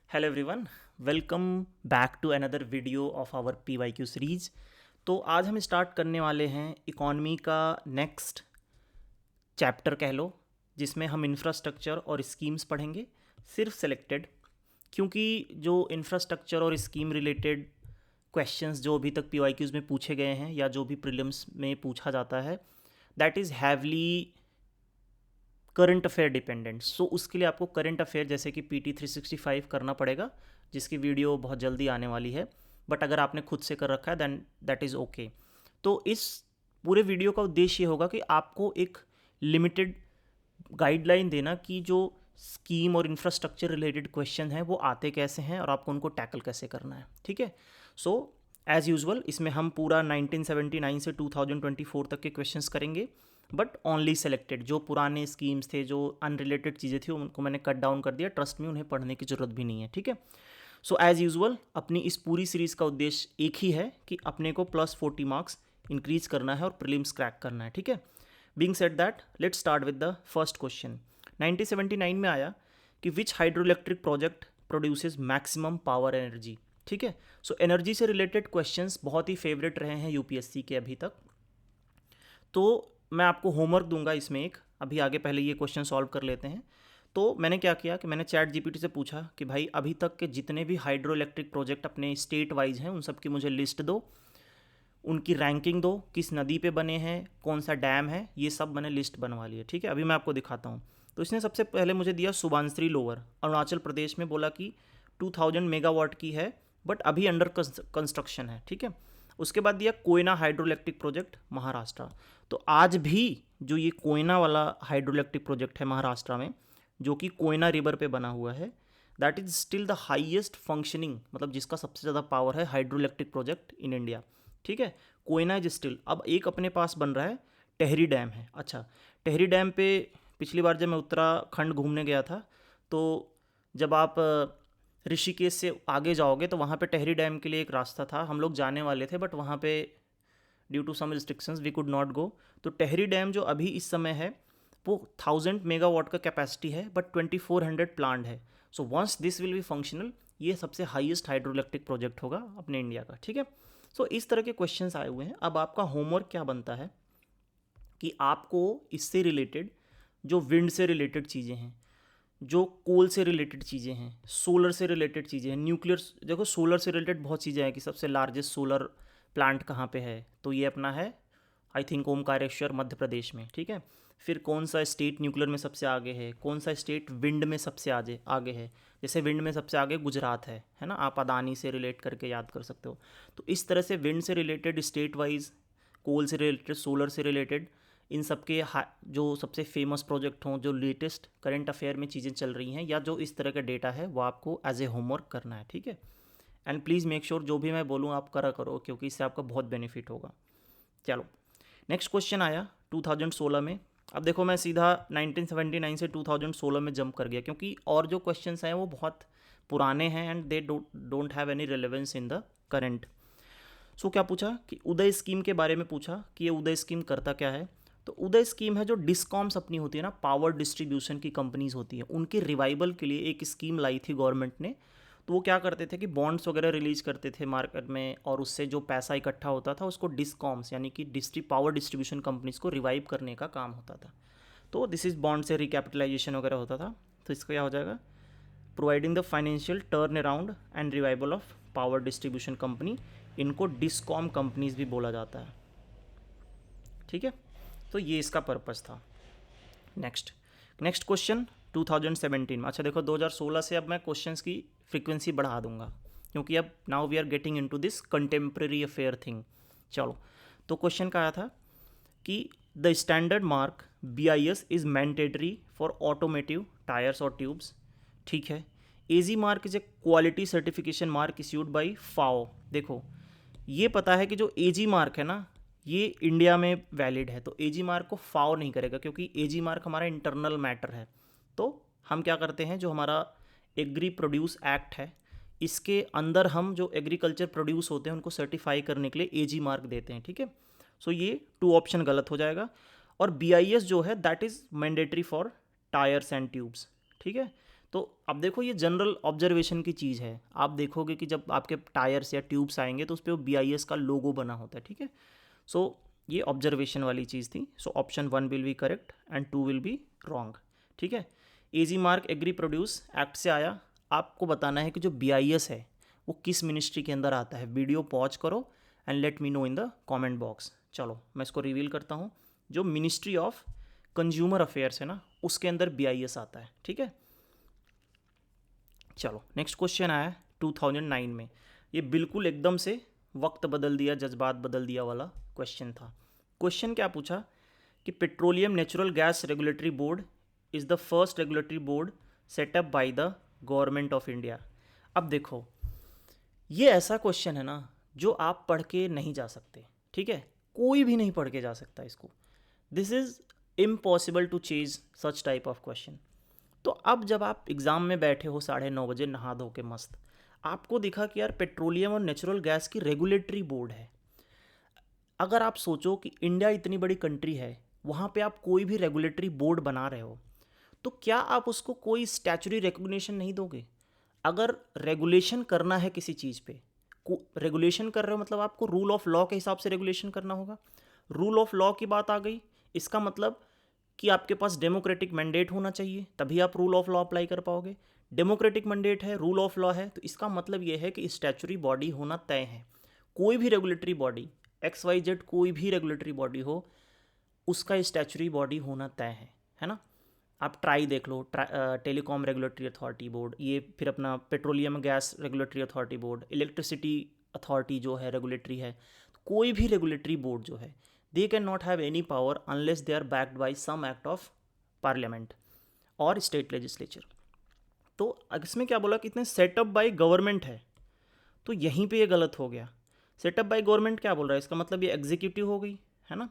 Hello everyone, welcome back to another video of our PYQ series. तो आज हम start करने वाले हैं इकॉनमी का नेक्स्ट चैप्टर कह लो, जिसमें हम इंफ्रास्ट्रक्चर और स्कीम्स पढ़ेंगे, सिर्फ सेलेक्टेड। क्योंकि जो इंफ्रास्ट्रक्चर और स्कीम रिलेटेड क्वेश्चंस जो अभी तक PYQs में पूछे गए हैं या जो भी प्रीलिम्स में पूछा जाता है, that is heavily current affair dependent. So उसके लिए आपको करंट अफेयर जैसे कि PT 365 करना पड़ेगा, जिसकी वीडियो बहुत जल्दी आने वाली है। बट अगर आपने खुद से कर रखा है देन दैट इज़ ओके। तो इस पूरे वीडियो का उद्देश्य ये होगा कि आपको एक लिमिटेड गाइडलाइन देना कि जो स्कीम और इंफ्रास्ट्रक्चर रिलेटेड क्वेश्चन हैं वो आते कैसे हैं और आपको उनको टैकल कैसे करना है। ठीक है। सो एज़ यूजुअल इसमें हम पूरा 1979 से 2024 तक के क्वेश्चंस करेंगे, बट ओनली सेलेक्टेड। जो पुराने स्कीम्स थे, जो अनरिलेटेड चीज़ें थी, उनको मैंने कट डाउन कर दिया। ट्रस्ट में उन्हें पढ़ने की ज़रूरत भी नहीं है। ठीक है। सो एज़ यूजुअल अपनी इस पूरी सीरीज़ का उद्देश्य एक ही है कि अपने को +40 मार्क्स इंक्रीज करना है और प्रीलिम्स क्रैक करना है। ठीक है। Being said that, let's start with the first question. 1979 में आया कि which hydro electric project produces maximum power energy. ठीक है। सो एनर्जी से रिलेटेड क्वेश्चंस बहुत ही फेवरेट रहे हैं यूपीएससी के अभी तक। तो मैं आपको होमवर्क दूंगा इसमें एक, अभी आगे पहले ये क्वेश्चन सॉल्व कर लेते हैं। तो मैंने क्या किया कि मैंने चैट जीपीटी से पूछा कि भाई अभी तक के जितने भी हाइड्रो इलेक्ट्रिक प्रोजेक्ट अपने स्टेट वाइज हैं उन सब की मुझे लिस्ट दो, उनकी रैंकिंग दो, किस नदी पे बने हैं, कौन सा डैम है, ये सब मैंने लिस्ट बनवा ली है। ठीक है। अभी मैं आपको दिखाता हूँ। तो इसने सबसे पहले मुझे दिया सुबानश्री लोअर, अरुणाचल प्रदेश में, बोला कि 2000 मेगावाट की है बट अभी अंडर कंस्ट्रक्शन है। ठीक है। उसके बाद दिया Koyna hydro electric project, Maharashtra. तो आज भी जो ये कोयना वाला हाइड्रो इलेक्ट्रिक प्रोजेक्ट है महाराष्ट्र में, जो कि कोयना रिवर पे बना हुआ है, that is still the highest functioning, मतलब जिसका सबसे ज़्यादा पावर है hydro electric project in India. ठीक है। Koyna is still. अब एक अपने पास बन रहा है, टेहरी डैम है। अच्छा, टेहरी डैम पे पिछली बार जब मैं उत्तराखंड घूमने गया था, तो जब आप ऋषिकेश से आगे जाओगे तो वहाँ पे टेहरी डैम के लिए एक रास्ता था, हम लोग जाने वाले थे, बट वहाँ पे due to some restrictions we could not go. तो टेहरी डैम जो अभी इस समय है वो 1000 मेगावाट का कैपेसिटी है, बट 2400 प्लांट है। So once this will be functional, ये सबसे हाईएस्ट हाइड्रो इलेक्ट्रिक प्रोजेक्ट होगा अपने इंडिया का। ठीक है। सो इस तरह के क्वेश्चंस आए हुए हैं। अब आपका होमवर्क क्या बनता है कि आपको इससे रिलेटेड, जो विंड से रिलेटेड चीज़ें हैं, जो कोल से रिलेटेड चीज़ें हैं, सोलर से रिलेटेड चीज़ें हैं, न्यूक्लियर, देखो सोलर से रिलेटेड बहुत चीज़ें हैं कि सबसे लार्जेस्ट सोलर प्लांट कहाँ पे है, तो ये अपना है आई थिंक ओमकारेश्वर, मध्य प्रदेश में। ठीक है। फिर कौन सा स्टेट न्यूक्लियर में सबसे आगे है, कौन सा स्टेट विंड में सबसे आगे आगे है। जैसे विंड में सबसे आगे गुजरात है ना, आप अदानी से रिलेट करके याद कर सकते हो। तो इस तरह से विंड से रिलेटेड, स्टेट वाइज, कोल से रिलेटेड, सोलर से रिलेटेड, इन सब के जो सबसे फेमस प्रोजेक्ट हों, जो लेटेस्ट करंट अफेयर में चीज़ें चल रही हैं, या जो इस तरह का डेटा है, वो आपको एज ए होमवर्क करना है। ठीक है। एंड प्लीज़ मेक श्योर जो भी मैं बोलूँ आप करा करो, क्योंकि इससे आपका बहुत बेनिफिट होगा। चलो, नेक्स्ट क्वेश्चन आया 2016 में। अब देखो मैं सीधा 1979 से 2016 में जंप कर गया, क्योंकि और जो क्वेश्चंस हैं वो बहुत पुराने हैं and they don't have any relevance in the current. So क्या पूछा कि उदय स्कीम के बारे में पूछा कि ये उदय स्कीम करता क्या है। तो उदय स्कीम है जो डिस्कॉम्स अपनी होती है ना, पावर डिस्ट्रीब्यूशन की कंपनीज होती हैं, उनके रिवाइवल के लिए एक स्कीम लाई थी गवर्नमेंट ने। तो वो क्या करते थे कि बॉन्ड्स वगैरह रिलीज करते थे मार्केट में, और उससे जो पैसा इकट्ठा होता था उसको डिस्कॉम्स यानी कि पावर डिस्ट्रीब्यूशन कंपनीज को रिवाइव करने का काम होता था। तो दिस इज बॉन्ड से रिकैपिटलाइजेशन वगैरह होता था। तो इसका क्या हो जाएगा, providing the financial turn around and revival of power distribution company, इनको डिस्कॉम कंपनीज भी बोला जाता है। ठीक है। तो ये इसका पर्पस था। नेक्स्ट नेक्स्ट क्वेश्चन 2017 में। अच्छा देखो 2016 से अब मैं क्वेश्चंस की फ्रीक्वेंसी बढ़ा दूंगा, क्योंकि अब now we are getting into this contemporary affair thing. चलो, तो क्वेश्चन का आया था कि the standard mark BIS is mandatory for automotive tyres और ट्यूब्स। ठीक है। AG mark is a quality certification mark issued by FAO। देखो, ये पता है कि जो AG मार्क है ना, ये इंडिया में वैलिड है, तो AG मार्क को FAO नहीं करेगा, क्योंकि AG मार्क हमारा इंटरनल मैटर है। तो हम क्या करते हैं, जो हमारा एग्री प्रोड्यूस एक्ट है, इसके अंदर हम जो एग्रीकल्चर प्रोड्यूस होते हैं उनको सर्टिफाई करने के लिए AG मार्क देते हैं। ठीक है। सो ये 2 ऑप्शन गलत हो जाएगा। और BIS जो है that is mandatory for tyres and tubes. ठीक है। तो अब देखो ये जनरल ऑब्जर्वेशन की चीज़ है, आप देखोगे कि जब आपके टायर्स या ट्यूब्स आएंगे तो उस पर BIS का लोगो बना होता है, ठीक है। सो ये ऑब्जर्वेशन वाली चीज़ थी। So option 1 will be correct and 2 will be wrong, ठीक है। AG mark agri produce act से आया, आपको बताना है कि जो BIS है वो किस मिनिस्ट्री के अंदर आता है। वीडियो पॉज करो and let me know in the comment box. चलो मैं इसको रिवील करता हूँ। जो मिनिस्ट्री ऑफ कंज्यूमर अफेयर्स है ना, उसके अंदर BIS आता है, ठीक है। चलो नेक्स्ट क्वेश्चन आया 2009 में। ये बिल्कुल एकदम से वक्त बदल दिया, जज्बात बदल दिया वाला क्वेश्चन था। क्वेश्चन क्या पूछा कि petroleum natural gas regulatory board is the first regulatory board setup by the government of India. अब देखो ये ऐसा क्वेश्चन है ना जो आप पढ़ के नहीं जा सकते, ठीक है। कोई भी नहीं पढ़ के जा सकता इसको। This is impossible to chase such type of question. तो अब जब आप एग्ज़ाम में बैठे हो 9:30 बजे नहा धो के मस्त, आपको दिखा कि यार पेट्रोलियम और नेचुरल गैस की रेगुलेटरी बोर्ड है। अगर आप सोचो कि इंडिया इतनी बड़ी कंट्री है, वहाँ पे आप कोई भी रेगुलेटरी बोर्ड बना रहे हो, तो क्या आप उसको कोई स्टैचुरी रिकॉग्निशन नहीं दोगे? अगर रेगुलेशन करना है किसी चीज़ पे, रेगुलेशन कर रहे हो मतलब आपको रूल ऑफ लॉ के हिसाब से रेगुलेशन करना होगा। रूल ऑफ लॉ की बात आ गई, इसका मतलब कि आपके पास डेमोक्रेटिक मैंडेट होना चाहिए, तभी आप रूल ऑफ लॉ अप्लाई कर पाओगे। डेमोक्रेटिक मैंडेट है, रूल ऑफ लॉ है, तो इसका मतलब ये है कि स्टैचुरी बॉडी होना तय है। कोई भी रेगुलेटरी बॉडी XYZ, कोई भी रेगुलेटरी बॉडी हो, उसका स्टैचुरी बॉडी होना तय है ना। आप ट्राई देख लो, टेलीकॉम रेगुलेटरी अथॉरिटी बोर्ड, ये फिर अपना petroleum gas regulatory authority board, electricity authority जो है रेगुलेटरी है। कोई भी रेगुलेटरी बोर्ड जो है, they can not have any power unless they are backed by some act of parliament और स्टेट लेजिस्लेचर। तो इसमें क्या बोला कि इतने सेटअप बाय गवर्नमेंट है, तो यहीं पे ये गलत हो गया। सेटअप बाय गवर्नमेंट क्या बोल रहा है, इसका मतलब ये एग्जीक्यूटिव हो गई, है ना।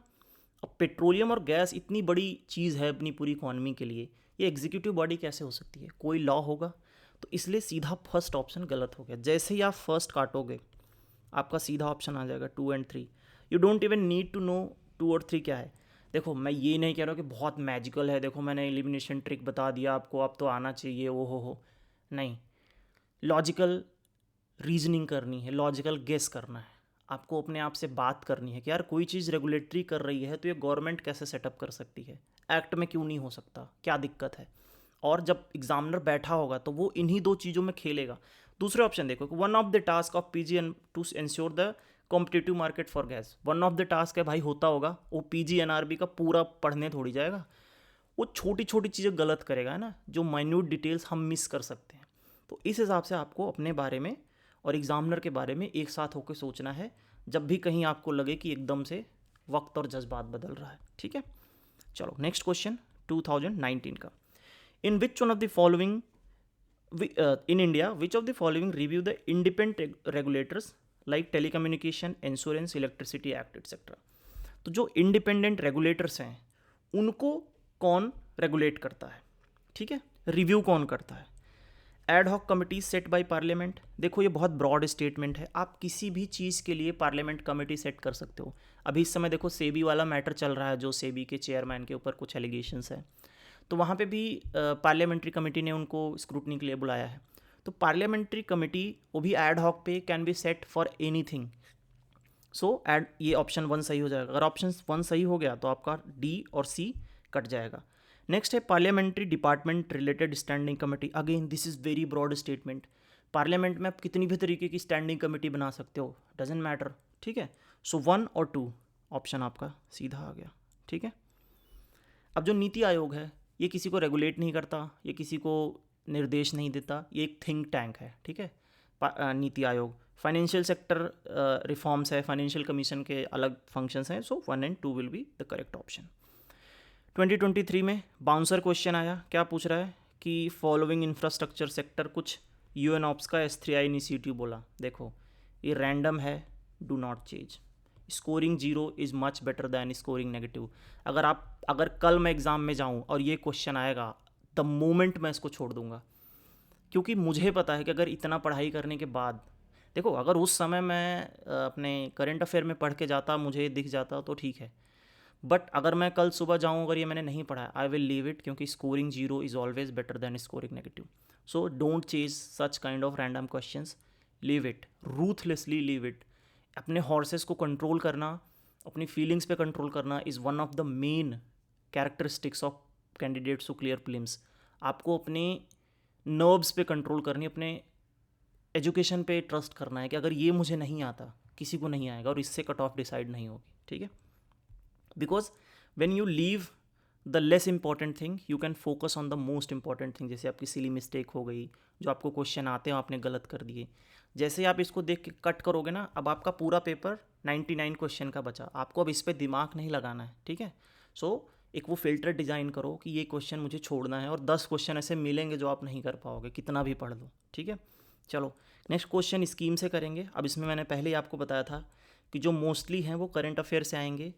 अब पेट्रोलियम और गैस इतनी बड़ी चीज़ है अपनी पूरी इकॉनमी के लिए, ये एग्जीक्यूटिव बॉडी कैसे हो सकती है? कोई लॉ होगा, तो इसलिए सीधा फर्स्ट ऑप्शन गलत हो गया। जैसे ही आप फर्स्ट काटोगे आपका सीधा ऑप्शन आ जाएगा 2 और 3। You don't even need to know 2 और 3 क्या है। देखो मैं ये नहीं कह रहा हूँ कि बहुत मैजिकल है, देखो मैंने एलिमिनेशन ट्रिक बता दिया आपको, अब तो आना चाहिए वो हो नहीं। लॉजिकल रीजनिंग करनी है, लॉजिकल गेस करना है, आपको अपने आप से बात करनी है कि यार कोई चीज़ रेगुलेटरी कर रही है तो ये गवर्नमेंट कैसे सेटअप कर सकती है, एक्ट में क्यों नहीं हो सकता, क्या दिक्कत है। और जब एग्जामिनर बैठा होगा तो वो इन्हीं दो चीज़ों में खेलेगा। दूसरे ऑप्शन देखो, one of the task of PG to ensure the competitive market for gas. One of the task है भाई, होता होगा, वो PG NRB का पूरा पढ़ने थोड़ी जाएगा, वो छोटी छोटी चीज़ें गलत करेगा, है ना, जो माइन्यूट डिटेल्स हम मिस कर सकते हैं। तो इस हिसाब से आपको अपने बारे में और एग्जामिनर के बारे में एक साथ होकर सोचना है, जब भी कहीं आपको लगे कि एकदम से वक्त और जज्बात बदल रहा है, ठीक है। चलो नेक्स्ट क्वेश्चन 2019 का। In which one of the following in India which of the following review the independent regulators like telecommunication, insurance, electricity act etcetera. तो जो इंडिपेंडेंट रेगुलेटर्स हैं उनको कौन रेगुलेट करता है, ठीक है, रिव्यू कौन करता है? Ad hoc committee set by parliament. देखो ये बहुत ब्रॉड स्टेटमेंट है, आप किसी भी चीज़ के लिए पार्लियामेंट कमेटी सेट कर सकते हो। अभी इस समय देखो सेबी वाला मैटर चल रहा है, जो सेबी के चेयरमैन के ऊपर कुछ एलिगेशंस है, तो वहाँ पे भी पार्लियामेंट्री कमेटी ने उनको स्क्रूटनी के लिए बुलाया है। तो पार्लियामेंट्री कमेटी वो भी एड हॉक पे can be set for anything. So ad, ये ऑप्शन 1 सही हो जाएगा। अगर ऑप्शन 1 सही हो गया तो आपका D और C कट जाएगा। नेक्स्ट है parliamentary department related standing committee. Again this is very broad statement. Parliament में आप कितनी भी तरीके की स्टैंडिंग कमेटी बना सकते हो, डजेंट मैटर, ठीक है। सो 1 और 2 ऑप्शन आपका सीधा आ गया, ठीक है। अब जो नीति आयोग है, ये किसी को रेगुलेट नहीं करता, ये किसी को निर्देश नहीं देता, ये एक थिंक टैंक है, ठीक है, NITI Aayog. Financial sector reforms है, फाइनेंशियल कमीशन के अलग फंक्शंस हैं। सो 1 और 2 will be the correct option. 2023 में बाउंसर क्वेश्चन आया, क्या पूछ रहा है कि फॉलोइंग इंफ्रास्ट्रक्चर सेक्टर, कुछ UNOPS का S3I इनिशिएटिव बोला। देखो ये रैंडम है, do not change. Scoring 0 is much better than scoring negative. अगर कल मैं एग्ज़ाम में जाऊँ और ये क्वेश्चन आएगा, द मोमेंट मैं इसको छोड़ दूंगा, क्योंकि मुझे पता है कि अगर इतना पढ़ाई करने के बाद, देखो अगर उस समय मैं अपने करंट अफेयर में पढ़ के जाता, मुझे दिख जाता तो ठीक है, बट अगर मैं कल सुबह जाऊँ अगर ये मैंने नहीं पढ़ा, आई विल लीव इट, क्योंकि scoring zero is always better than scoring negative. So don't chase such kind of random questions, leave it, ruthlessly leave it. अपने हॉर्सेस को कंट्रोल करना, अपनी फीलिंग्स पे कंट्रोल करना is one of the main characteristics of candidates who clear prelims. आपको अपने nerves पे control करनी, अपने एजुकेशन पे ट्रस्ट करना है कि अगर ये मुझे नहीं आता, किसी को नहीं आएगा और इससे कट ऑफ डिसाइड नहीं होगी. ठीक है, because when you leave the less important thing you can focus on the most important thing. जैसे आपकी सिली मिस्टेक हो गई, जो आपको क्वेश्चन आते हैं आपने गलत कर दिए, जैसे आप इसको देख के कट करोगे ना, अब आपका पूरा पेपर 99 क्वेश्चन का बचा, आपको अब इस पर दिमाग नहीं लगाना है. ठीक है, सो एक वो फिल्टर डिज़ाइन करो कि ये क्वेश्चन मुझे छोड़ना है, और 10 क्वेश्चन ऐसे मिलेंगे जो आप नहीं कर पाओगे कितना भी पढ़ लो. ठीक है, चलो नेक्स्ट क्वेश्चन स्कीम से करेंगे. अब इसमें मैंने पहले ही आपको बताया था कि जो मोस्टली हैं वो करंट अफेयर से आएंगे,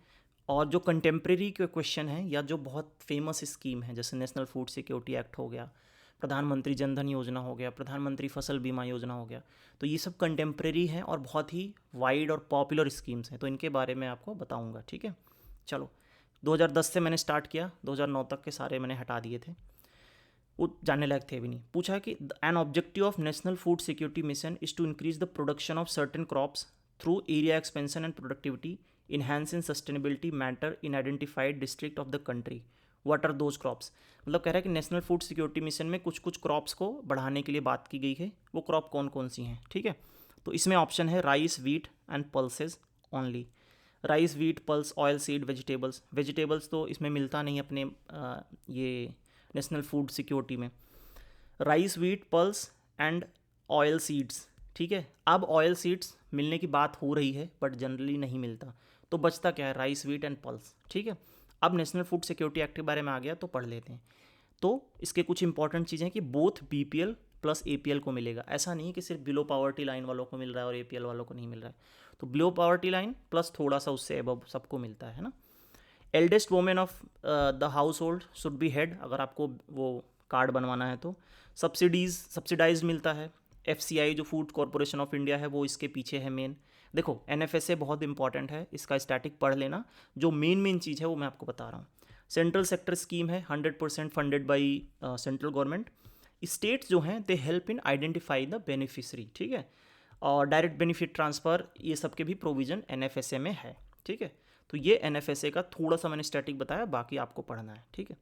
और जो कंटेम्प्रेरी के क्वेश्चन हैं या जो बहुत फेमस स्कीम है, जैसे नेशनल फूड सिक्योरिटी एक्ट हो गया, प्रधानमंत्री जनधन योजना हो गया, प्रधानमंत्री फसल बीमा योजना हो गया, तो ये सब कंटेम्प्रेरी हैं और बहुत ही वाइड और पॉपुलर स्कीम्स हैं, तो इनके बारे में आपको बताऊंगा. ठीक है, चलो 2010 से मैंने स्टार्ट किया, 2009 तक के सारे मैंने हटा दिए थे, वो जानने लायक थे भी नहीं. पूछा है कि an objective of national food security mission is to increase the production of certain crops through area expansion and productivity enhance in sustainability matter in identified district of the country. What are those crops, मतलब कह रहा है कि national food security mission में कुछ कुछ crops को बढ़ाने के लिए बात की गई है, वो क्रॉप कौन कौन सी हैं. ठीक है, तो इसमें ऑप्शन है rice, wheat and pulses only. Rice, wheat, pulse, oil seed, vegetables. Vegetables तो इसमें मिलता नहीं अपने ये नेशनल फूड सिक्योरिटी में. Rice, wheat, pulse and oil seeds. ठीक है, अब ऑयल सीड्स मिलने की बात हो रही है बट जनरली नहीं मिलता, तो बचता क्या है, राइस, वीट एंड पल्स. ठीक है, अब नेशनल फूड सिक्योरिटी एक्ट के बारे में आ गया तो पढ़ लेते हैं. तो इसके कुछ इंपॉर्टेंट चीज़ें कि बोथ बीपीएल प्लस एपीएल को मिलेगा. ऐसा नहीं कि सिर्फ बिलो पावर्टी लाइन वालों को मिल रहा है और एपीएल वालों को नहीं मिल रहा है, तो बिलो पावर्टी लाइन प्लस थोड़ा सा उससे अबव सबको मिलता है ना. Eldest women of the house hold should be head, अगर आपको वो कार्ड बनवाना है तो. सब्सिडाइज मिलता है. एफसीआई जो फूड कॉरपोरेशन ऑफ इंडिया है वो इसके पीछे है मेन. देखो एनएफएसए बहुत इंपॉर्टेंट है, इसका स्टैटिक पढ़ लेना, जो मेन चीज़ है वो मैं आपको बता रहा हूँ. सेंट्रल सेक्टर स्कीम है, 100% funded by central government. States जो हैं they help in identify the beneficiary. ठीक है, और डायरेक्ट बेनिफिट ट्रांसफ़र, ये सब के भी प्रोविज़न एनएफएसए में है. ठीक है, तो ये एनएफएसए का थोड़ा सा मैंने स्टैटिक बताया, बाकी आपको पढ़ना है. ठीक है,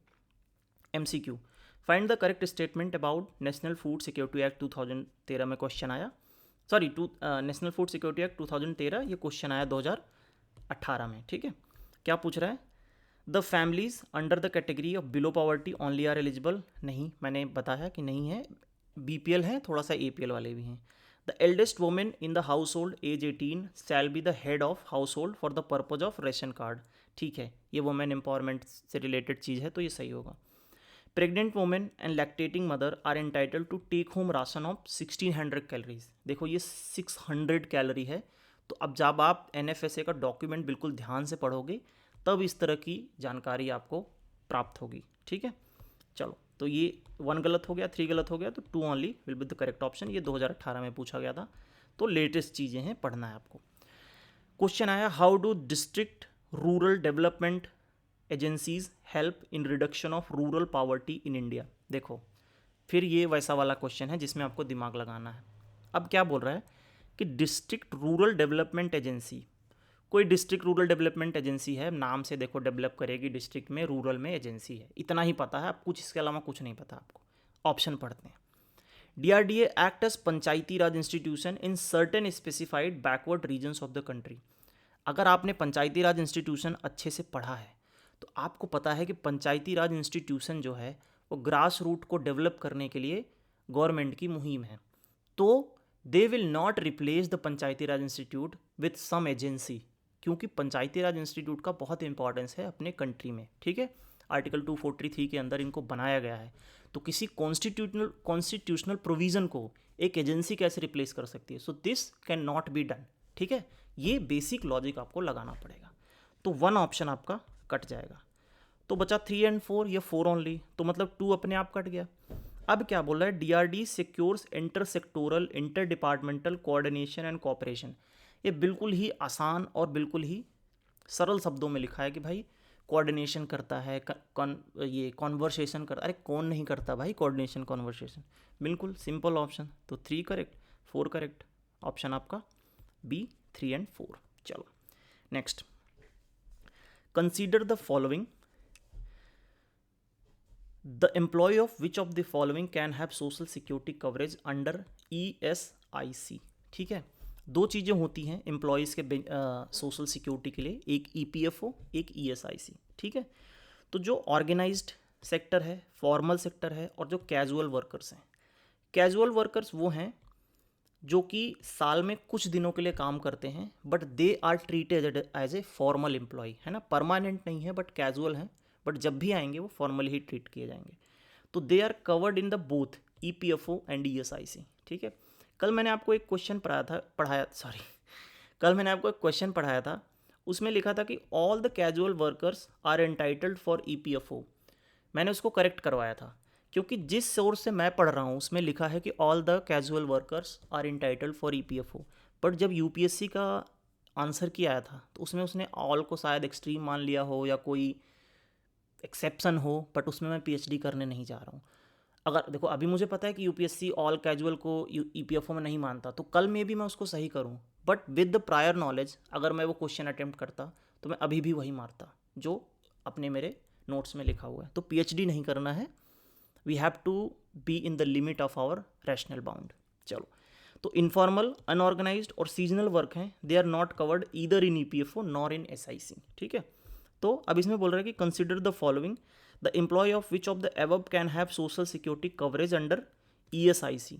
MCQ, find the correct statement about national food security act 2013 में क्वेश्चन आया. Sorry, national food security act 2013, ये क्वेश्चन आया 2018 में. ठीक है, क्या पूछ रहा है, the families under the category of below poverty only are eligible. नहीं, मैंने बताया कि नहीं है, बीपीएल है, थोड़ा सा एपीएल वाले भी हैं. The eldest women in the household age 18 shall be the head of household for the purpose of ration card. ठीक है, ये वुमेन एम्पावरमेंट से रिलेटेड चीज़ है तो ये सही होगा. Pregnant women and lactating mother are entitle to take home ration of 1600 calories. देखो ये 600 कैलोरी है, तो अब जब आप एनएफएसए का डॉक्यूमेंट बिल्कुल ध्यान से पढ़ोगे तब इस तरह की जानकारी आपको प्राप्त होगी. ठीक है, चलो, तो ये 1 गलत हो गया, 3 गलत हो गया, तो 2 only will be the correct option. ये 2018 में पूछा गया था, तो लेटेस्ट चीज़ें हैं, पढ़ना है आपको. क्वेश्चन आया, how do district rural development agencies help in reduction of rural poverty in India. देखो फिर ये वैसा वाला क्वेश्चन है जिसमें आपको दिमाग लगाना है. अब क्या बोल रहा है कि डिस्ट्रिक्ट रूरल डेवलपमेंट एजेंसी, कोई डिस्ट्रिक्ट रूरल डेवलपमेंट एजेंसी है, नाम से देखो डेवलप करेगी डिस्ट्रिक्ट में, रूरल में एजेंसी है, इतना ही पता है, अब कुछ इसके अलावा कुछ नहीं पता आपको. ऑप्शन पढ़ते हैं. DRDA act as Panchayati Raj institution in certain specified backward regions of the country. अगर आपने पंचायती राज इंस्टीट्यूशन अच्छे से पढ़ा है तो आपको पता है कि पंचायती राज इंस्टीट्यूशन जो है वो ग्रास रूट को डेवलप करने के लिए गवर्नमेंट की मुहिम है. तो they will not replace the Panchayati Raj institute with some agency, क्योंकि पंचायती राज इंस्टीट्यूट का बहुत इंपॉर्टेंस है अपने कंट्री में. ठीक है, आर्टिकल 243 के अंदर इनको बनाया गया है, तो किसी कॉन्स्टिट्यूशनल प्रोविज़न को एक एजेंसी कैसे रिप्लेस कर सकती है. So this can not be done. ठीक है, ये बेसिक लॉजिक आपको लगाना पड़ेगा. तो 1 ऑप्शन आपका कट जाएगा, तो बचा 3 और 4, ये 4 ओनली, तो मतलब 2 अपने आप कट गया. अब क्या बोल रहा है, DRD secures inter sectoral inter departmental coordination and cooperation. ये बिल्कुल ही आसान और बिल्कुल ही सरल शब्दों में लिखा है कि भाई कोऑर्डिनेशन करता है, ये कॉन्वर्सेशन करता, अरे कौन नहीं करता भाई कोऑर्डिनेशन कॉन्वर्सेशन, बिल्कुल सिंपल ऑप्शन। तो 3 करेक्ट, 4 करेक्ट, ऑप्शन आपका बी 3 एंड 4। चलो next, consider the following, the employ of which of the following can have social security coverage under ESIC। ठीक है, दो चीज़ें होती हैं एम्प्लॉयज़ के सोशल सिक्योरिटी के लिए, एक EPFO, एक ESIC। ठीक है, तो जो ऑर्गेनाइज्ड सेक्टर है, फॉर्मल सेक्टर है, और जो कैजुअल वर्कर्स हैं, कैजुअल वर्कर्स वो हैं जो कि साल में कुछ दिनों के लिए काम करते हैं, but they are treated as a formal employ, है ना, परमानेंट नहीं है बट कैजुअल हैं, बट जब भी आएंगे वो फॉर्मली ही ट्रीट किए जाएंगे। तो they are covered in the both EPFO and ESIC। ठीक है, कल मैंने आपको एक क्वेश्चन पढ़ाया था, उसमें लिखा था कि all the casual workers are entitled for EPFO। मैंने उसको करेक्ट करवाया था, क्योंकि जिस सोर्स से मैं पढ़ रहा हूँ उसमें लिखा है कि all the casual workers are entitled for EPFO, but जब UPSC का आंसर की आया था तो उसमें उसने ऑल को शायद एक्सट्रीम मान लिया हो या कोई एक्सेप्शन हो, बट उसमें मैं PhD करने नहीं जा रहा हूँ। अगर देखो अभी मुझे पता है कि UPSC ऑल कैजुअल को EPFO में नहीं मानता, तो कल में भी मैं उसको सही करूँ, but with the prior knowledge अगर मैं वो क्वेश्चन अटेम्प्ट करता तो मैं अभी भी वही मारता जो अपने मेरे नोट्स में लिखा हुआ है। तो PhD नहीं करना है, we have to be in the limit of our rational bound. चलो, तो इनफॉर्मल, अनऑर्गेनाइज्ड और सीजनल वर्क हैं, they are not covered either in EPFO nor in SIC। ठीक है, तो अब इसमें बोल रहा है कि consider the following, the employ of which of the above can have social security coverage under ESIC।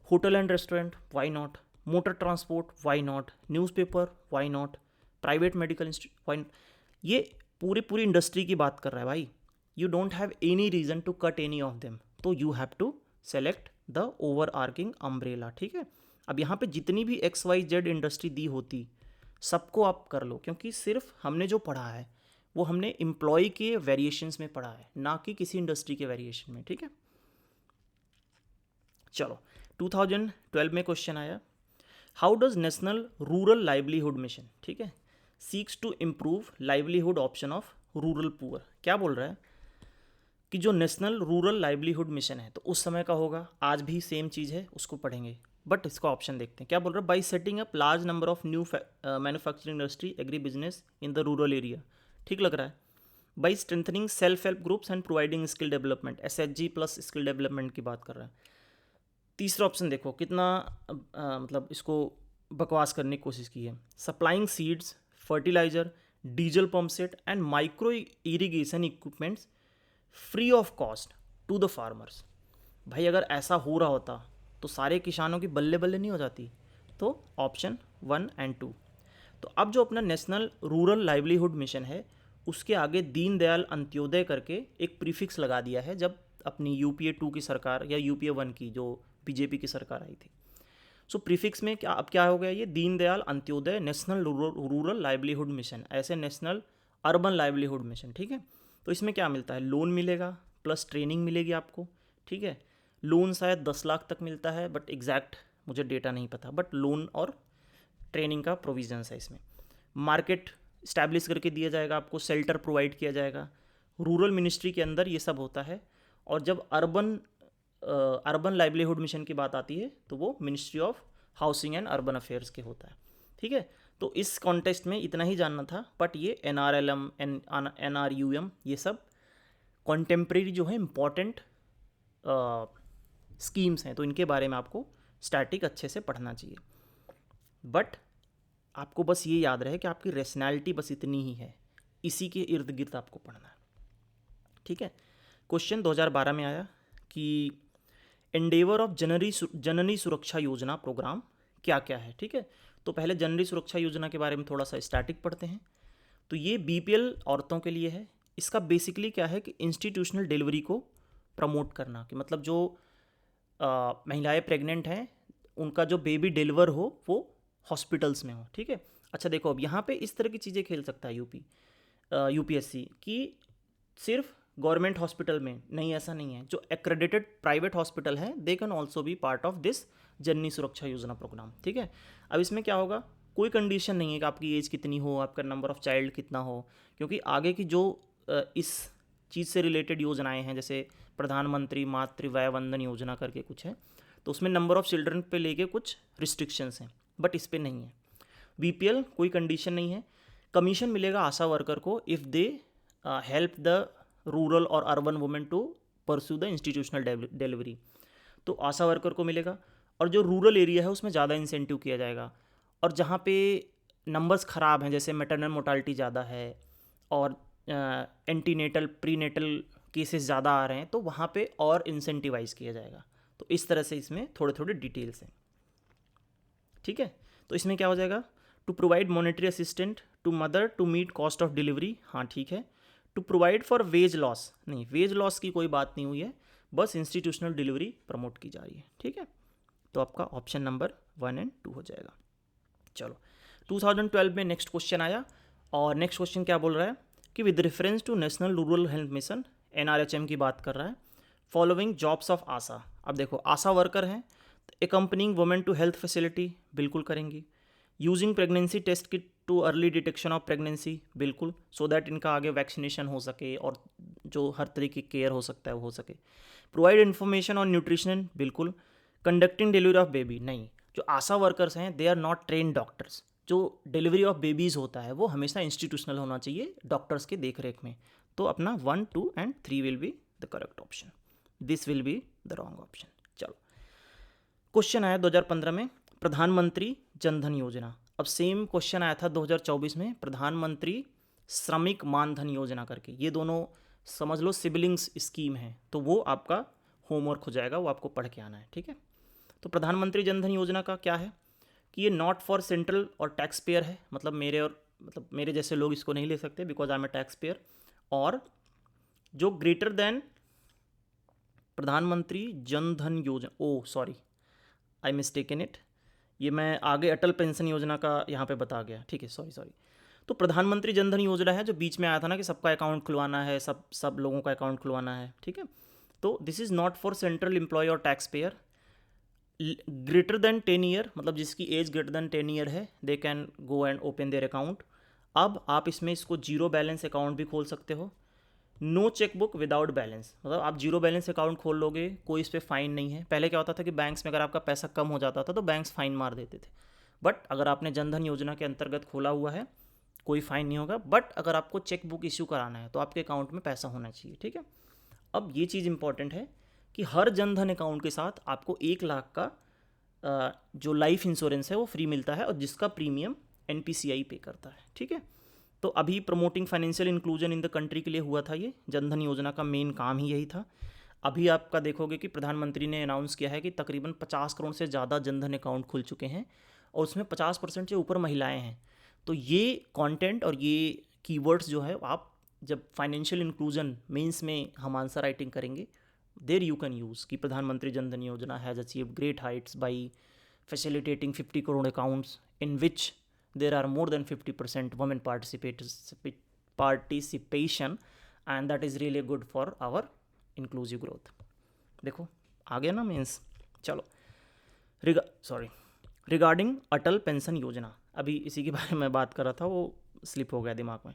Hotel and restaurant, why not, motor transport, why not, newspaper, why not, private medical institute, why not. ये पूरी industry की बात कर रहा है भाई, you don't have any reason to cut any of them, तो you have to select the over arching umbrella. ठीक है, अब यहाँ पे जितनी भी XYZ इंडस्ट्री दी होती सबको आप कर लो, क्योंकि सिर्फ हमने जो पढ़ा है वो हमने एम्प्लॉय के वेरिएशंस में पढ़ा है, ना कि किसी इंडस्ट्री के वेरिएशन में। ठीक है, चलो 2012 में क्वेश्चन आया, how does national rural livelihood mission, ठीक है, seeks to improve livelihood option of rural poor. क्या बोल रहा है कि जो नेशनल रूरल लाइवलीहुड मिशन है, तो उस समय का होगा, आज भी सेम चीज़ है, उसको पढ़ेंगे, बट इसका ऑप्शन देखते हैं। क्या बोल रहा है, by setting up large number of new manufacturing industry, agri business in the rural area. ठीक लग रहा है, by strengthening self help groups and providing skill development, SHG plus skill development की बात कर रहा है। तीसरा ऑप्शन देखो कितना मतलब इसको बकवास करने की कोशिश की है, supplying seeds, fertiliser, diesel pump set and micro irrigation equipments free of cost to the farmers. भाई अगर ऐसा हो रहा होता तो सारे किसानों की बल्ले बल्ले नहीं हो जाती। तो ऑप्शन 1 एंड 2। तो अब जो अपना नेशनल रूरल लाइवलीहुड मिशन है उसके आगे दीनदयाल अंत्योदय करके एक प्रीफिक्स लगा दिया है, जब अपनी UPA 2 की सरकार या UPA 1 की जो BJP की सरकार आई थी। सो प्रीफिक्स में क्या अब क्या हो गया, ये Deendayal Antyodaya national rural livelihood mission, ऐसे नेशनल अर्बन लाइवलीहुड मिशन। ठीक है, तो इसमें क्या मिलता है, लोन मिलेगा प्लस ट्रेनिंग मिलेगी आपको। ठीक है, लोन शायद 10 लाख तक मिलता है, बट एग्जैक्ट मुझे डेटा नहीं पता, बट लोन और ट्रेनिंग का प्रोविजंस है इसमें। मार्केट इस्टेब्लिश करके दिया जाएगा आपको, शेल्टर प्रोवाइड किया जाएगा, रूरल मिनिस्ट्री के अंदर ये सब होता है। और जब अर्बन लाइवलीहुड मिशन की बात आती है तो वो ministry of housing and urban affairs के होता है। ठीक है, तो इस कॉन्टेक्स्ट में इतना ही जानना था, बट ये NRLM NRUM ये सब कॉन्टेम्प्रेरी जो है इम्पॉर्टेंट स्कीम्स हैं, तो इनके बारे में आपको स्टैटिक अच्छे से पढ़ना चाहिए। बट आपको बस ये याद रहे कि आपकी रेशनैलिटी बस इतनी ही है, इसी के इर्द गिर्द आपको पढ़ना है। ठीक है, क्वेश्चन 2012 में आया कि Endeavour of Janani Suraksha Yojana programme क्या क्या है। ठीक है, तो पहले जननी सुरक्षा योजना के बारे में थोड़ा सा स्टैटिक पढ़ते हैं। तो ये BPL औरतों के लिए है। इसका बेसिकली क्या है कि इंस्टीट्यूशनल डिलीवरी को प्रमोट करना, कि मतलब जो महिलाएं प्रेग्नेंट हैं उनका जो बेबी डिलीवर हो वो हॉस्पिटल्स में हो। ठीक है, अच्छा देखो अब यहाँ पे इस तरह की चीज़ें खेल सकता है UPSC कि सिर्फ गवर्नमेंट हॉस्पिटल में नहीं, ऐसा नहीं है, जो एक्रेडिटेड प्राइवेट हॉस्पिटल हैं they can also be part of this Janani Suraksha Yojana programme. ठीक है, अब इसमें क्या होगा, कोई कंडीशन नहीं है कि आपकी एज कितनी हो, आपका नंबर ऑफ चाइल्ड कितना हो, क्योंकि आगे की जो इस चीज़ से रिलेटेड योजनाएं हैं, जैसे प्रधानमंत्री मातृ वय वंदन योजना करके कुछ है, तो उसमें नंबर ऑफ चिल्ड्रन पे लेके कुछ रिस्ट्रिक्शंस हैं, बट इस पे नहीं है। बीपीएल कोई कंडीशन नहीं है। कमीशन मिलेगा आशा वर्कर को if they help the rural और urban women to pursue the institutional delivery, तो आशा वर्कर को मिलेगा। और जो रूरल एरिया है उसमें ज़्यादा इंसेंटिव किया जाएगा, और जहाँ पे नंबर्स ख़राब हैं, जैसे मैटरनल मोर्टालिटी ज़्यादा है और एंटीनेटल प्रीनेटल केसेस ज़्यादा आ रहे हैं, तो वहाँ पे और इंसेंटिवाइज किया जाएगा। तो इस तरह से इसमें थोड़े थोड़े डिटेल्स हैं, ठीक है। तो इसमें क्या हो जाएगा, to provide monetary assistant to mother to meet cost of delivery, हाँ ठीक है। To provide for wage loss, नहीं वेज लॉस की कोई बात नहीं हुई है, बस इंस्टीट्यूशनल डिलीवरी प्रमोट की जा रही है, ठीक है। तो आपका ऑप्शन नंबर 1 और 2 हो जाएगा। चलो 2012 में नेक्स्ट क्वेश्चन आया, और नेक्स्ट क्वेश्चन क्या बोल रहा है कि with reference to national rural health mission NRHM की बात कर रहा है, फॉलोइंग जॉब्स ऑफ आशा। अब देखो आशा वर्कर हैं, accompanying women to health facility बिल्कुल करेंगी, using pregnancy test kit to early detection of pregnancy बिल्कुल, सो दैट इनका आगे वैक्सीनेशन हो सके और जो हर तरीके की केयर हो सकता है वो हो सके। प्रोवाइड इन्फॉर्मेशन ऑन न्यूट्रिशन बिल्कुल। कंडक्टिंग डिलीवरी ऑफ बेबी, नहीं, जो आशा वर्कर्स हैं they are not train doctors, जो डिलीवरी ऑफ बेबीज़ होता है वो हमेशा इंस्टीट्यूशनल होना चाहिए डॉक्टर्स के देख रेख में। तो अपना 1, 2 and 3 will be the correct option, this will be the wrong option. चलो क्वेश्चन आया 2015 में, प्रधानमंत्री जनधन योजना। अब सेम क्वेश्चन आया था 2024 में, प्रधानमंत्री श्रमिक मानधन योजना करके। ये दोनों समझ लो सिबलिंग्स स्कीम है, तो वो आपका होमवर्क हो जाएगा, वो आपको पढ़ के आना है, ठीक है। तो प्रधानमंत्री जनधन योजना का क्या है कि ये नॉट फॉर सेंट्रल और टैक्स पेयर है, मतलब मेरे जैसे लोग इसको नहीं ले सकते because I am a tax payer. और जो greater than Pradhanmantri Jandhan Yojana, oh sorry I mistaken it, ये मैं आगे अटल पेंशन योजना का यहाँ पे बता गया, ठीक है, सॉरी। तो प्रधानमंत्री जनधन योजना है जो बीच में आया था ना कि सबका अकाउंट खुलवाना है, सब लोगों का अकाउंट खुलवाना है, ठीक है। तो this is not for central employ और tax payer. Greater than 10 year, मतलब जिसकी एज ग्रेटर देन 10 ईयर है, they can go and open their account. अब आप इसमें इसको जीरो बैलेंस अकाउंट भी खोल सकते हो। नो चेकबुक विदाउट बैलेंस, मतलब आप जीरो बैलेंस अकाउंट खोल लोगे, कोई इस पर फ़ाइन नहीं है। पहले क्या होता था कि बैंक्स में अगर आपका पैसा कम हो जाता था तो बैंक्स फ़ाइन मार देते थे, बट अगर आपने जनधन योजना के अंतर्गत खोला हुआ है कोई फ़ाइन नहीं होगा। बट अगर आपको चेक बुक इश्यू कराना है तो आपके अकाउंट में पैसा होना चाहिए, ठीक है। अब ये चीज़ इंपॉर्टेंट है कि हर जनधन अकाउंट के साथ आपको 1 लाख का जो लाइफ इंश्योरेंस है वो फ्री मिलता है, और जिसका प्रीमियम NPCI पे करता है, ठीक है। तो अभी promoting financial inclusion in the country के लिए हुआ था, ये जनधन योजना का मेन काम ही यही था। अभी आपका देखोगे कि प्रधानमंत्री ने अनाउंस किया है कि तकरीबन 50 करोड़ से ज़्यादा जनधन अकाउंट खुल चुके हैं, और उसमें 50% से ऊपर महिलाएं हैं। तो ये कंटेंट और ये कीवर्ड्स जो है आप जब फाइनेंशियल इंक्लूजन मेंस में हम आंसर राइटिंग करेंगे, देर यू कैन यूज़ कि प्रधानमंत्री जनधन योजना has achieved great Heights by facilitating 50 crore accounts in which there are more than 50% women participation and that is really good for our inclusive growth। देखो आ गया ना means. चलो regarding अटल pension योजना, अभी इसी के बारे में बात कर रहा था, वो स्लिप हो गया दिमाग में।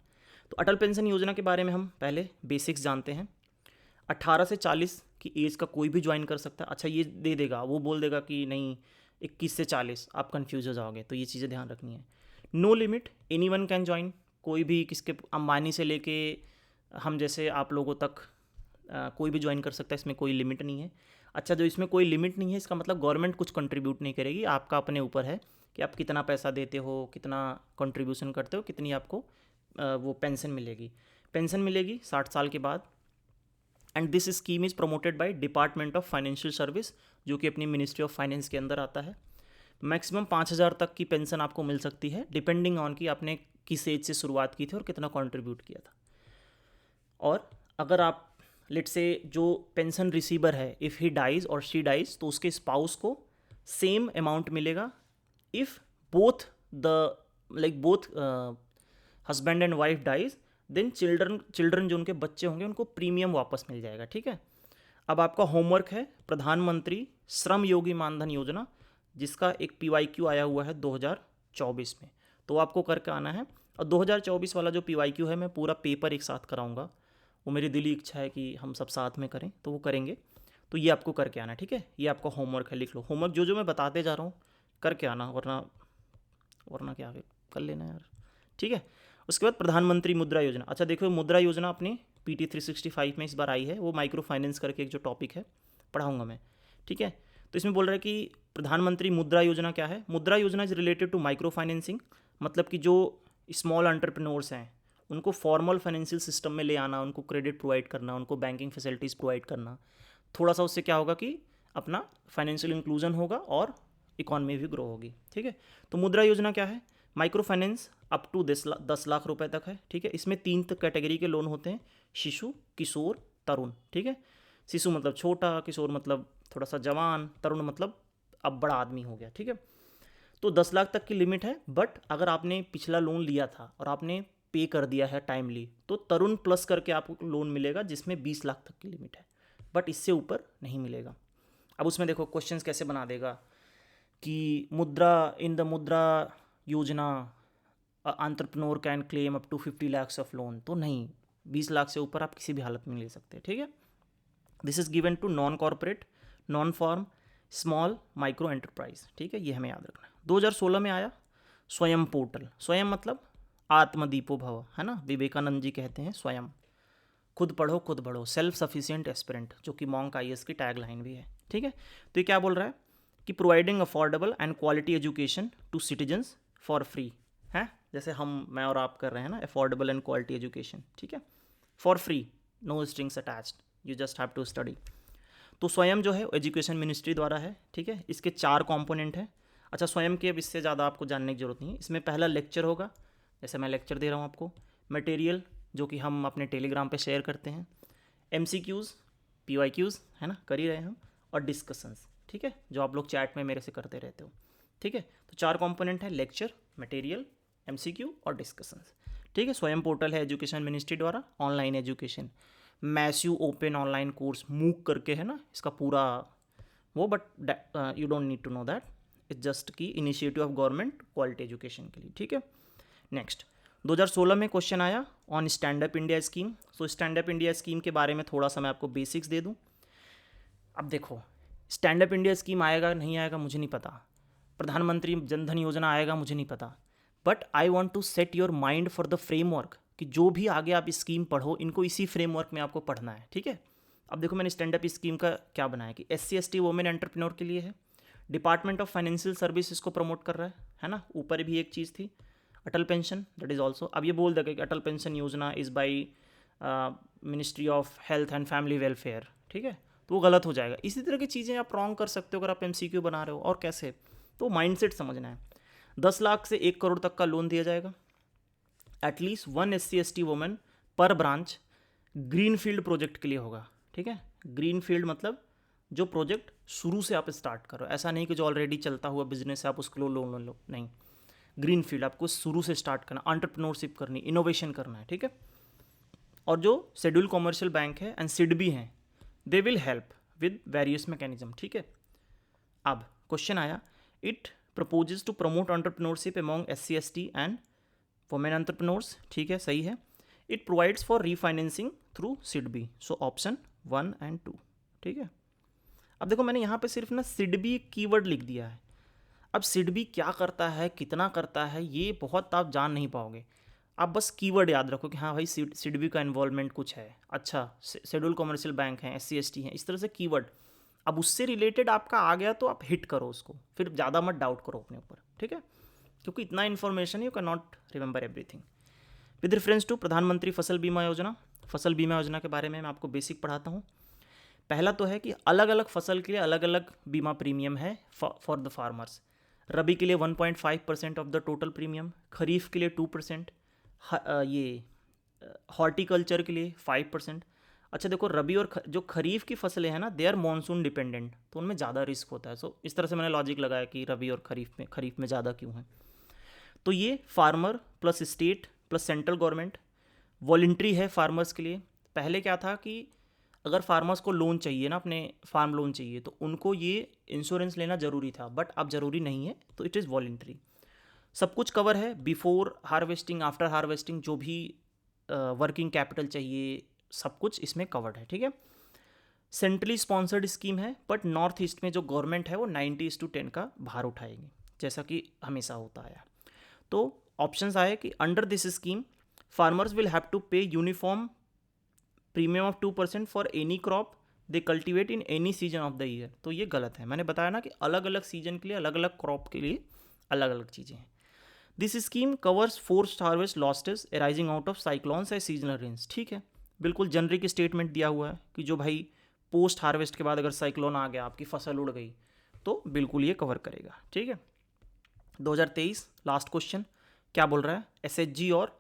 तो अटल पेंशन योजना के बारे में हम पहले बेसिक्स जानते हैं। 18 से 40 की एज का कोई भी ज्वाइन कर सकता है। अच्छा ये दे देगा, वो बोल देगा कि नहीं 21 से 40, आप कन्फ्यूज हो जाओगे, तो ये चीज़ें ध्यान रखनी है। No limit, anyone can join, कोई भी, किसके अंबानी से लेके हम जैसे आप लोगों तक कोई भी ज्वाइन कर सकता है, इसमें कोई लिमिट नहीं है। अच्छा जो इसमें कोई लिमिट नहीं है इसका मतलब गवर्नमेंट कुछ कंट्रीब्यूट नहीं करेगी, आपका अपने ऊपर है कि आप कितना पैसा देते हो, कितना कंट्रीब्यूशन करते हो, कितनी आपको वो पेंशन मिलेगी। पेंशन मिलेगी 60 साल के बाद। And this scheme is promoted by department of financial service, जो कि अपनी मिनिस्ट्री ऑफ फाइनेंस के अंदर आता है। मैक्सिमम 5,000 तक की पेंशन आपको मिल सकती है, डिपेंडिंग ऑन कि आपने किस एज से शुरुआत की थी और कितना कंट्रीब्यूट किया था। और अगर आप लेट से जो पेंशन रिसीवर है, इफ़ ही डाइज और शी डाइज, तो उसके स्पाउस को सेम अमाउंट मिलेगा। If both husband and wife dies, then children जो उनके बच्चे होंगे उनको प्रीमियम वापस मिल जाएगा, ठीक है। अब आपका होमवर्क है प्रधानमंत्री श्रम योगी मानधन योजना, जिसका एक PYQ आया हुआ है 2023 2024 में, तो आपको करके आना है। और 2024 वाला जो PYQ है मैं पूरा पेपर एक साथ कराऊंगा, वो मेरी दिली इच्छा है कि हम सब साथ में करें, तो वो करेंगे। तो ये आपको करके आना है, ठीक है। ये आपका होमवर्क है, लिख लो होमवर्क जो जो मैं बताते जा रहा हूँ करके आना, वरना क्या कर लेना यार, ठीक है। उसके बाद प्रधानमंत्री मुद्रा योजना। अच्छा देखो, मुद्रा योजना अपनी PT 365 में इस बार आई है, वो माइक्रो फाइनेंस करके एक जो टॉपिक है पढ़ाऊंगा मैं, ठीक है। तो इसमें बोल रहा है कि प्रधानमंत्री मुद्रा योजना क्या है। Mudra Yojana is related to micro financing, मतलब कि जो स्मॉल एंटरप्रेन्योर्स हैं उनको फॉर्मल फाइनेंशियल सिस्टम में ले आना, उनको क्रेडिट प्रोवाइड करना, उनको बैंकिंग फैसिलिटीज़ प्रोवाइड करना। थोड़ा सा उससे क्या होगा कि अपना फाइनेंशियल इंक्लूजन होगा और इकॉनमी भी ग्रो होगी, ठीक है। तो मुद्रा योजना क्या है, micro finance up to 10 lakh रुपए तक है, ठीक है। इसमें 3 कैटेगरी के लोन होते हैं, शिशु, किशोर, तरुण, ठीक है। शिशु मतलब छोटा, किशोर मतलब थोड़ा सा जवान, तरुण मतलब अब बड़ा आदमी हो गया, ठीक है। तो 10 लाख तक की लिमिट है, बट अगर आपने पिछला लोन लिया था और आपने पे कर दिया है टाइमली, तो तरुण प्लस करके आपको लोन मिलेगा जिसमें 20 लाख तक की लिमिट है, बट इससे ऊपर नहीं मिलेगा। अब उसमें देखो क्वेश्चंस कैसे बना देगा कि Mudra Yojana entrepreneur can claim up to 50 lakhs of loan, तो नहीं, 20 लाख से ऊपर आप किसी भी हालत में नहीं ले सकते, ठीक है। This is given to non corporate, non form, small, micro enterprise, ठीक है, ये हमें याद रखना है। 2016 में आया स्वयं पोर्टल। स्वयं मतलब आत्मदीपो भव, है ना, विवेकानंद जी कहते हैं स्वयं, खुद पढ़ो खुद बढ़ो, सेल्फ सफिशिएंट एस्पिरेंट, जो कि मॉन्क IAS की टैग लाइन भी है, ठीक है। तो ये क्या बोल रहा है कि providing affordable and quality education to citizens for free, है, जैसे मैं और आप कर रहे हैं ना, अफोर्डेबल एंड क्वालिटी एजुकेशन, ठीक है, for free, no strings attached, you just have to study. तो स्वयं जो है एजुकेशन मिनिस्ट्री द्वारा है, ठीक है। इसके 4 कंपोनेंट हैं। अच्छा, स्वयं के अब इससे ज़्यादा आपको जानने की जरूरत नहीं है। इसमें पहला लेक्चर होगा, जैसे मैं लेक्चर दे रहा हूँ आपको, मटेरियल जो कि हम अपने टेलीग्राम पे शेयर करते हैं, MCQs, PYQs, है ना, कर ही रहे हैं हम, और डिस्कशंस, ठीक है, जो आप लोग चैट में मेरे से करते रहते हो, ठीक है। तो 4 कंपोनेंट है, लेक्चर, मटेरियल, MCQ और डिस्कशंस, ठीक है। स्वयं पोर्टल है एजुकेशन मिनिस्ट्री द्वारा, online education, massive open online course MOOC करके है ना इसका पूरा वो, but you don't need to know that, it's just key initiative of government quality education के लिए, ठीक है। नेक्स्ट 2016 में क्वेश्चन आया on stand up India scheme. So stand up India scheme के बारे में थोड़ा सा मैं आपको बेसिक्स दे दूं। अब देखो, स्टैंड अप इंडिया स्कीम आएगा नहीं आएगा मुझे नहीं पता, प्रधानमंत्री जन धन योजना आएगा मुझे नहीं पता, but I want to set your mind for the framework कि जो भी आगे आप स्कीम पढ़ो इनको इसी फ्रेमवर्क में आपको पढ़ना है, ठीक है। अब देखो मैंने स्टैंड अप स्कीम का क्या बनाया कि SC ST वुमेन एंटरप्रेन्योर के लिए है, डिपार्टमेंट ऑफ फाइनेंशियल सर्विस इसको प्रमोट कर रहा है ना। ऊपर भी एक चीज़ थी अटल पेंशन, दैट इज़ ऑल्सो, अब ये बोल देगा कि अटल पेंशन योजना is by ministry of health and family welfare, ठीक है, तो वो गलत हो जाएगा। इसी तरह की चीज़ें आप रॉन्ग कर सकते हो अगर आप MCQ बना रहे हो, और कैसे, तो माइंडसेट समझना है। 10 लाख से 1 करोड़ तक का लोन दिया जाएगा, एटलीस्ट 1 SC ST वुमेन पर ब्रांच, ग्रीन फील्ड प्रोजेक्ट के लिए होगा, ठीक है। ग्रीन फील्ड मतलब जो प्रोजेक्ट शुरू से आप स्टार्ट करो, ऐसा नहीं कि जो ऑलरेडी चलता हुआ बिजनेस है आप उसको लोन लो, नहीं, ग्रीन फील्ड आपको शुरू से स्टार्ट करना, एंटरप्रेन्योरशिप करनी, इनोवेशन करना है, ठीक है। और जो शेड्यूल कॉमर्शियल बैंक है एंड SIDBI हैं, they will help with various mechanism, ठीक है। अब क्वेश्चन आया, it proposes to promote entrepreneurship among SC ST and women entrepreneurs, ठीक है, सही है। It provides for refinancing through SIDBI, so option 1 and 2, ठीक है। अब देखो मैंने यहाँ पे सिर्फ ना SIDBI कीवर्ड लिख दिया है। अब SIDBI क्या करता है, कितना करता है, ये बहुत आप जान नहीं पाओगे, आप बस कीवर्ड याद रखो कि हाँ भाई SIDBI का इन्वॉल्वमेंट कुछ है, अच्छा शेड्यूल कॉमर्शियल बैंक हैं, SC ST हैं, इस तरह से कीवर्ड। अब उससे रिलेटेड आपका आ गया तो आप हिट करो उसको, फिर ज़्यादा मत डाउट करो अपने ऊपर, ठीक है, क्योंकि इतना information you can not remember everything. With reference to Pradhanmantri Fasal बीमा योजना, फसल बीमा योजना के बारे में मैं आपको बेसिक पढ़ाता हूँ। पहला तो है कि अलग अलग फसल के लिए अलग अलग बीमा प्रीमियम है फॉर द फार्मर्स। रबी के लिए 1.5% ऑफ द टोटल प्रीमियम, खरीफ के लिए 2%, ये हॉर्टिकल्चर के लिए 5%। अच्छा देखो, रबी और जो खरीफ की फसलें हैं ना, दे आर मानसून डिपेंडेंट, तो उनमें ज़्यादा रिस्क होता है। सो इस तरह से मैंने लॉजिक लगाया कि रबी और खरीफ में ज़्यादा क्यों है। तो ये farmer plus state plus central government voluntary है फार्मर्स के लिए। पहले क्या था कि अगर फार्मर्स को लोन चाहिए ना, अपने फार्म लोन चाहिए, तो उनको ये इंश्योरेंस लेना ज़रूरी था, बट अब ज़रूरी नहीं है, तो इट इज़ वॉलंटरी। सब कुछ कवर है, बिफोर हार्वेस्टिंग, आफ्टर हार्वेस्टिंग, जो भी वर्किंग कैपिटल चाहिए सब कुछ इसमें कवर्ड है, ठीक है। सेंट्रली स्पॉन्सर्ड स्कीम है, बट नॉर्थ ईस्ट में जो गवर्नमेंट है वो 90:10 का भार उठाएगी, जैसा कि हमेशा होता है। तो ऑप्शंस आए कि under this scheme farmers will have to pay uniform premium of 2% for any crop they cultivate in any season of the year. तो ये गलत है, मैंने बताया ना कि अलग अलग सीजन के लिए अलग अलग क्रॉप के लिए अलग अलग चीज़ें हैं। This scheme covers forced harvest losses arising out of cyclones and seasonal rains. ठीक है, बिल्कुल जनरिक स्टेटमेंट दिया हुआ है कि जो भाई पोस्ट हार्वेस्ट के बाद अगर साइक्लोन आ गया, आपकी फसल उड़ गई, तो बिल्कुल ये कवर करेगा, ठीक है। 2023 लास्ट क्वेश्चन क्या बोल रहा है, एसएचजी और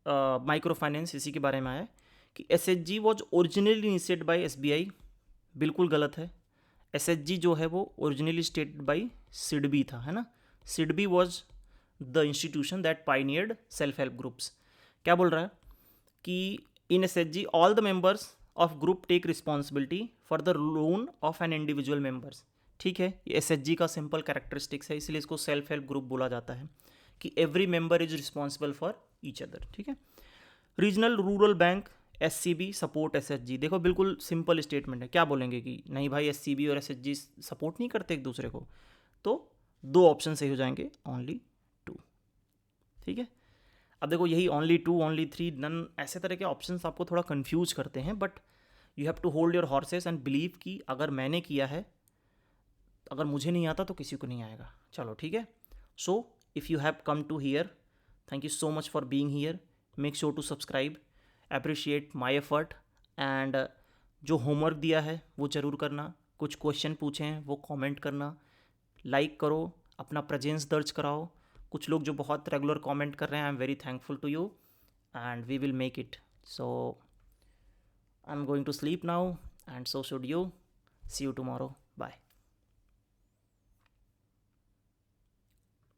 माइक्रो फाइनेंस, इसी के बारे में आया कि SHG was originally initiated by SBI. बिल्कुल गलत है, एसएचजी जो है वो ओरिजिनली स्टेटेड बाय सिडबी था, है ना। SIDBI was the institution that pioneered self help groups. क्या बोल रहा है कि in SHG all the members of group take responsibility for the loan of an individual members. ठीक है, ये एसएचजी का सिंपल कैरेक्टरिस्टिक्स है, इसलिए इसको सेल्फ हेल्प ग्रुप बोला जाता है कि every member is responsible for each other, ठीक है। Regional rural bank SCB support SHG, देखो बिल्कुल सिंपल स्टेटमेंट है, क्या बोलेंगे कि नहीं भाई एससीबी और एसएचजी सपोर्ट नहीं करते एक दूसरे को, तो दो ऑप्शन सही हो जाएंगे, ओनली 2, ठीक है। अब देखो यही ओनली 2, ओनली 3, नन, ऐसे तरह के ऑप्शंस आपको थोड़ा कंफ्यूज करते हैं, but you have to hold your horses and believe कि अगर मैंने किया है, अगर मुझे नहीं आता तो किसी को नहीं आएगा। चलो ठीक है, so if you have come to here, thank you so much for being here, make sure to subscribe, appreciate my effort, and जो होमवर्क दिया है वो ज़रूर करना, कुछ क्वेश्चन पूछे हैं वो कमेंट करना, लाइक करो, अपना प्रेजेंस दर्ज कराओ। कुछ लोग जो बहुत रेगुलर कमेंट कर रहे हैं, I am very thankful to you and we will make it. So I am going to sleep now and so should you, see you tomorrow.